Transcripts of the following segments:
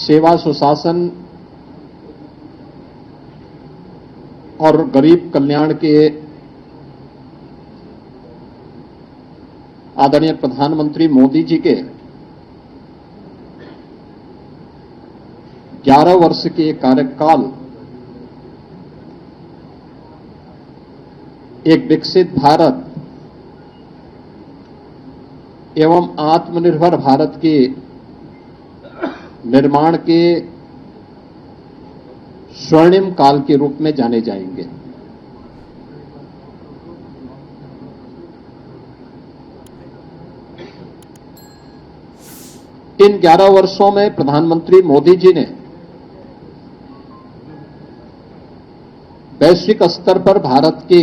सेवा सुशासन और गरीब कल्याण के आदरणीय प्रधानमंत्री मोदी जी के 11 वर्ष के कार्यकाल एक विकसित भारत एवं आत्मनिर्भर भारत के निर्माण के स्वर्णिम काल के रूप में जाने जाएंगे। इन 11 वर्षों में प्रधानमंत्री मोदी जी ने वैश्विक स्तर पर भारत के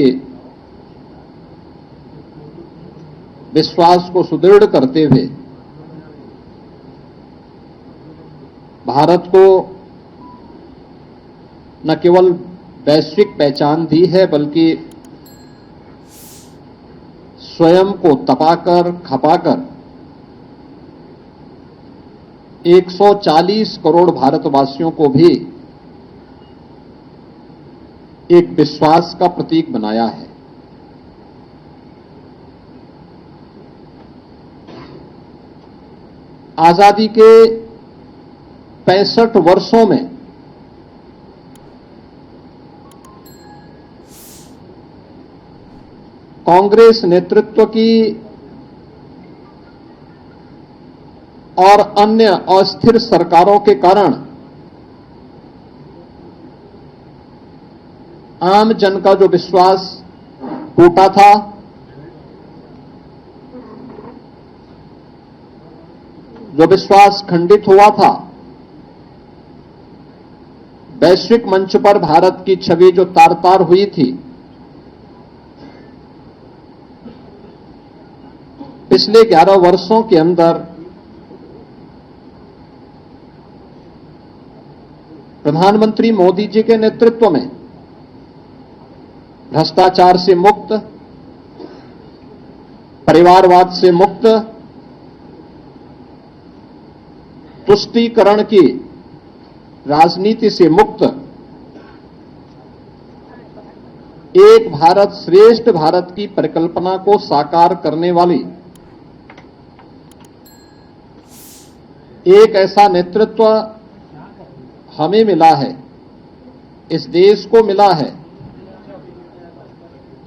विश्वास को सुदृढ़ करते हुए भारत को न केवल वैश्विक पहचान दी है बल्कि स्वयं को तपाकर खपाकर 140 करोड़ भारतवासियों को भी एक विश्वास का प्रतीक बनाया है। आजादी के 65 वर्षों में कांग्रेस नेतृत्व की और अन्य अस्थिर सरकारों के कारण आम जन का जो विश्वास टूटा था, जो विश्वास खंडित हुआ था, वैश्विक मंच पर भारत की छवि जो तार-तार हुई थी, पिछले 11 वर्षों के अंदर प्रधानमंत्री मोदी जी के नेतृत्व में भ्रष्टाचार से मुक्त, परिवारवाद से मुक्त, तुष्टीकरण की राजनीति से मुक्त एक भारत श्रेष्ठ भारत की परिकल्पना को साकार करने वाली एक ऐसा नेतृत्व हमें मिला है, इस देश को मिला है,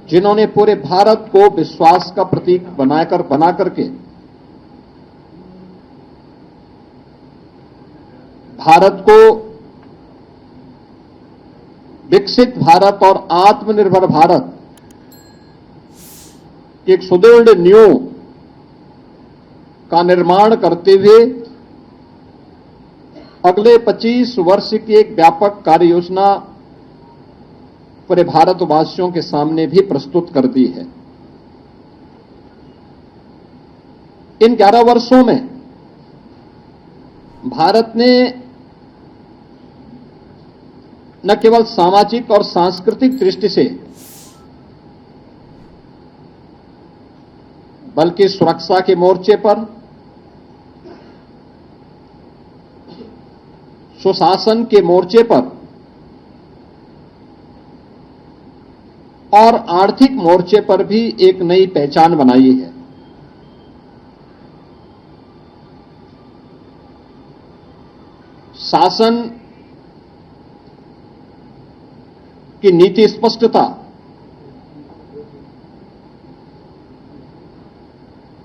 जिन्होंने पूरे भारत को विश्वास का प्रतीक बना करके भारत को विकसित भारत और आत्मनिर्भर भारत की एक सुदृढ़ नींव का निर्माण करते हुए अगले 25 वर्ष की एक व्यापक कार्य योजना पूरे भारतवासियों के सामने भी प्रस्तुत कर दी है। इन 11 वर्षों में भारत ने न केवल सामाजिक और सांस्कृतिक दृष्टि से बल्कि सुरक्षा के मोर्चे पर, सुशासन के मोर्चे पर और आर्थिक मोर्चे पर भी एक नई पहचान बनाई है। शासन की नीति स्पष्टता,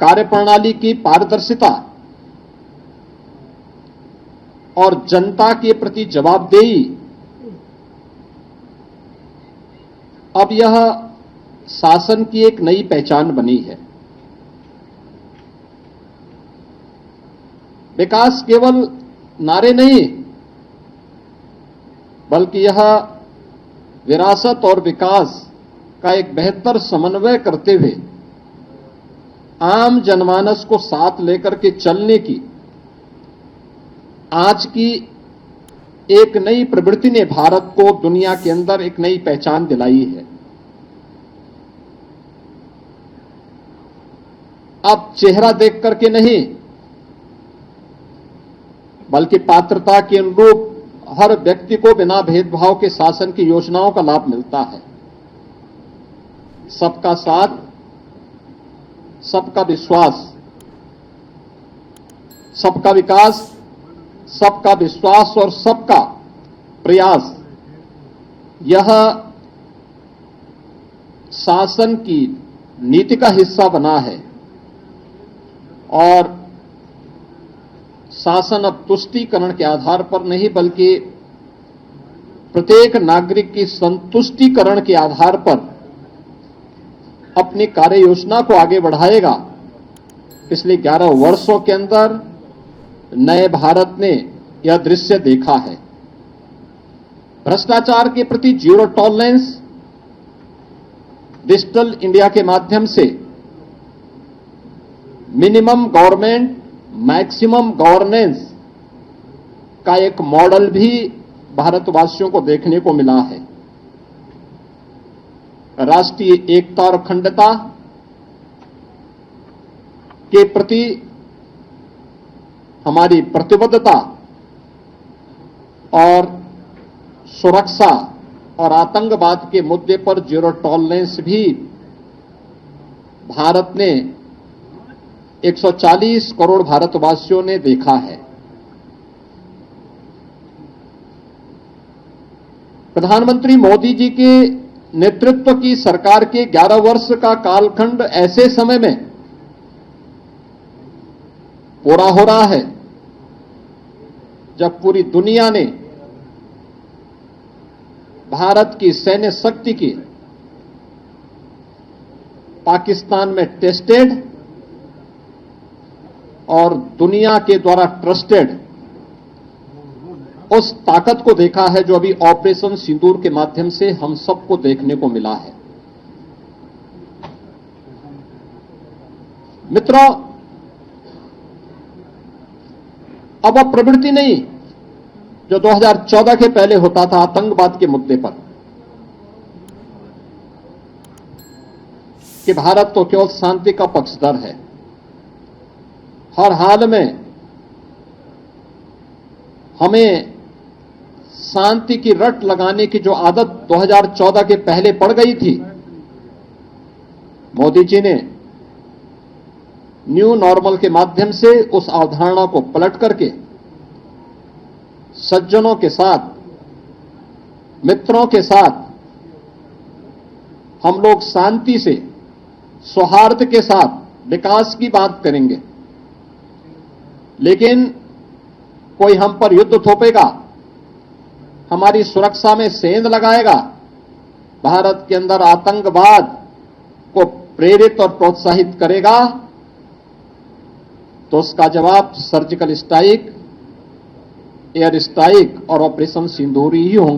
कार्यप्रणाली की पारदर्शिता और जनता के प्रति जवाबदेही, अब यह शासन की एक नई पहचान बनी है। विकास केवल नारे नहीं, बल्कि यह विरासत और विकास का एक बेहतर समन्वय करते हुए आम जनमानस को साथ लेकर के चलने की आज की एक नई प्रवृत्ति ने भारत को दुनिया के अंदर एक नई पहचान दिलाई है। अब चेहरा देख करके नहीं, बल्कि पात्रता के अनुरूप हर व्यक्ति को बिना भेदभाव के शासन की योजनाओं का लाभ मिलता है। सबका साथ, सबका विश्वास, सबका विकास, सबका विश्वास और सबका प्रयास, यह शासन की नीति का हिस्सा बना है और शासन अब तुष्टीकरण के आधार पर नहीं बल्कि प्रत्येक नागरिक की संतुष्टीकरण के आधार पर अपनी कार्य योजना को आगे बढ़ाएगा। पिछले 11 वर्षों के अंदर नए भारत ने यह दृश्य देखा है। भ्रष्टाचार के प्रति जीरो टॉलरेंस, डिजिटल इंडिया के माध्यम से मिनिमम गवर्नमेंट मैक्सिमम गवर्नेंस का एक मॉडल भी भारतवासियों को देखने को मिला है। राष्ट्रीय एकता और अखंडता के प्रति हमारी प्रतिबद्धता और सुरक्षा और आतंकवाद के मुद्दे पर जीरो टॉलरेंस भी भारत ने 140 करोड़ भारतवासियों ने देखा है। प्रधानमंत्री मोदी जी के नेतृत्व की सरकार के 11 वर्ष का कालखंड ऐसे समय में पूरा हो रहा है जब पूरी दुनिया ने भारत की सैन्य शक्ति की पाकिस्तान में टेस्टेड और दुनिया के द्वारा ट्रस्टेड उस ताकत को देखा है जो अभी ऑपरेशन सिंदूर के माध्यम से हम सबको देखने को मिला है। मित्रों, अब वह प्रवृत्ति नहीं जो 2014 के पहले होता था आतंकवाद के मुद्दे पर कि भारत तो केवल शांति का पक्षधर है, हर हाल में हमें शांति की रट लगाने की जो आदत 2014 के पहले पड़ गई थी, मोदी जी ने न्यू नॉर्मल के माध्यम से उस अवधारणा को पलट करके सज्जनों के साथ, मित्रों के साथ हम लोग शांति से, सौहार्द के साथ विकास की बात करेंगे। लेकिन कोई हम पर युद्ध थोपेगा, हमारी सुरक्षा में सेंध लगाएगा, भारत के अंदर आतंकवाद को प्रेरित और प्रोत्साहित करेगा, तो उसका जवाब सर्जिकल स्ट्राइक, एयर स्ट्राइक और ऑपरेशन सिंदूर ही होंगे।